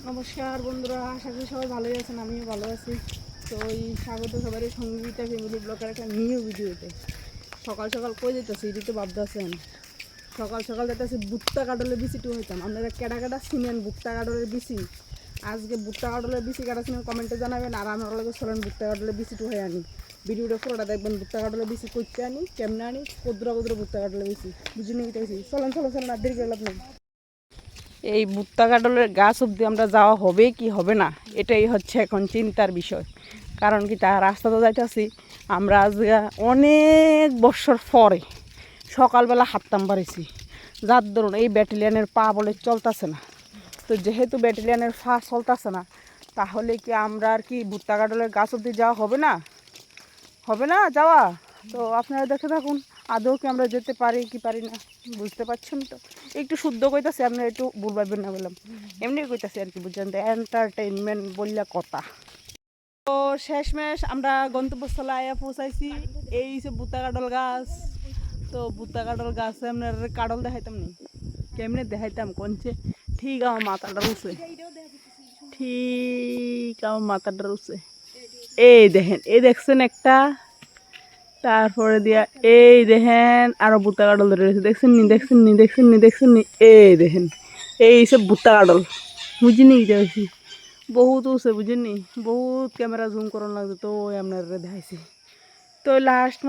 নমস্কার বন্ধুরা, আশা করি সবাই ভালোই আছেন, আমিও ভালো আছি। তো এই স্বাগত সবারই সঙ্গীতা ফ্যামিলি ব্লগের একটা নিউ ভিডিওতে। সকাল সকাল কই যেতেছি এটি তো ভাবতেছেন। সকাল সকাল যেতেছি ভুট্টা কাটলের বিচিটু হইতাম। আপনারা কেডা কেডা চিনেন ভুট্টা কাটলের বিচি? আজকে ভুট্টা কাটলের বিচি কাটা চিনেন কমেন্টে জানাবেন। আর আমার লগে চলেন ভুট্টা কাটলের বিচিটু হয়ে আনি। ভিডিওটা পুরোটা দেখবেন। ভুট্টা কাটলের বিচি করতে আনি, কেমনে আনি, কদ্রা কদ্রা ভুট্টা কাটলের বিচি বুঝি নিয়ে গেছি। চলেন চলেন চলেন, আর দেরি করে লাভ নেই। এই ভুট্টা কাটলের গাছ অবধি আমরা যাওয়া হবে কি হবে না, এটাই হচ্ছে এখন চিন্তার বিষয়। কারণ কি, তার রাস্তা তো যাইতেছি আমরা আজ অনেক বছর পরে সকালবেলা হাঁটতাম পারিছি, যার ধরুন এই ব্যাটালিয়ানের পা বলে চলতেছে না। তো যেহেতু ব্যাটালিয়ানের পা চলতেছে না, তাহলে কি আমরা আর কি ভুট্টা কাটলের গাছ অবধি যাওয়া হবে না? হবে না যাওয়া। তো আপনারা দেখে থাকুন আদৌ কি আমরা যেতে পারি কি পারি না, বুঝতে পারছেন তো। একটু শুদ্ধ কইতাছি, আপনারা একটু ভুল পাইবেন না বললাম, এমনি কইতাছি আর কি, বুঝছেন তো, এন্টারটেইনমেন্ট বললে কথা। তো শেষমেশ আমরা গন্তব্যস্থলে আয়া পৌঁছাইছি। এই যে ভুট্টা কাটল গাছ। তো ভুট্টা কাটল গাছে আপনার কাটল দেখাইতাম নি, কেমনে দেখাইতাম কোনছে। ঠিক আমার মাথাটা উঠছে, ঠিক আমার মাথাটা উঠছে। এই দেখেন, এই দেখছেন একটা, তারপরে দিয়া এই দেখেন আরো ভুট্টা কাটল ধরে রয়েছে, দেখছেন নি দেখছেন নি দেখছেন নি দেখছেন নি, এই দেখেন এই সব ভুট্টা কাটল। বুঝিনি যাইছি বহুত উঠছে, বুঝিনি বহুত ক্যামেরা জুম করানো লাগছে, তো আপনার দেখাইছি। তো লাস্ট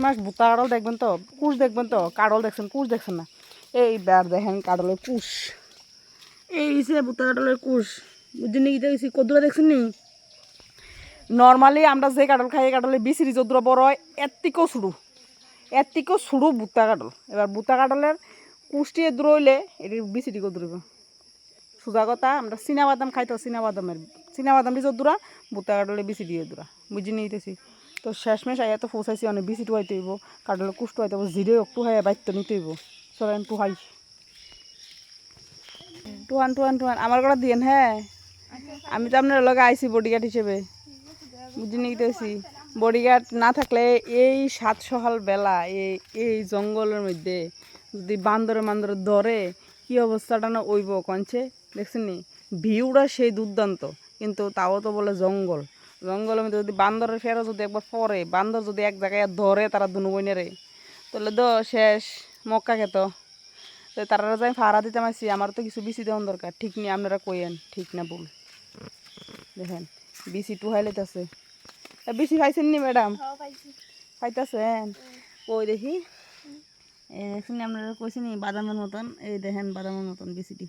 মাস ভুট্টা কাটল দেখবেন তো, কুশ দেখবেন তো, কাটল দেখছেন কুশ দেখছেন না। এই বার দেখেন কাটলের কুশ, এই সে ভুট্টা কাটলের কুশ। বুঝিনি যাইছি কদুরা দেখছেন নি। নর্মালি আমরা যে কাটল খাই, এই কাটলের বিচিরি যদ্র বড় হয় এর থেকেও ছুড়ু ভুট্টা কাটল। এবার ভুট্টা কাটলের কুষ্টি দূর হইলে এটির বিচিটি দূরব। সোজা কথা, আমরা চীনাবাদাম খাইতো, চীনাবাদাম দিয়ে দূরা, ভুট্টা কাটলের বিচি দিয়ে দূরা, বুঝি নিতেছি। তো শেষমেশ আইয়া তো পৌঁছাইছি, অনেক বিচি টুয়াইতে হইব, কাটলের কুষ্ট হইতে হইব, জিরে একটু হয় বাইতে নিতে হইব। চলেন টুহাই, টুহান আমার কটা দিয়েন। হ্যাঁ, আমি তো আপনার লগে আইসি বডিগার্ড হিসেবে, বুঝি নিতেছি। বডিগার্ড না থাকলে এই সাত সকাল বেলা এই জঙ্গলের মধ্যে যদি বান্দরে ধরে কি অবস্থাটা না ওইব কনছে। দেখছেন নি ভিউটা সেই দুর্দান্ত, কিন্তু তাও তো বলে জঙ্গলের মধ্যে যদি বান্দরের ফেরো যদি একবার পরে, বান্দর যদি এক জায়গায় ধরে তারা দুনু বইনেরে, তাহলে তো শেষ মক্কা খেত। তো তারা যাই ফাড়া দিতে মারছি, আমার তো কিছু বিচি দেওয়ার দরকার। ঠিক নি আপনারা কইেন, ঠিক না ভুল? দেখেন বিচি টুহাই লেতেছে। বেশি খাইছেন নি ম্যাডাম? খাইতেছেন? ওই দেখি, এই দেখুন আপনারা কইছেন বাদামের মতন, এই দেখেন বাদামের মতন বিচিটি।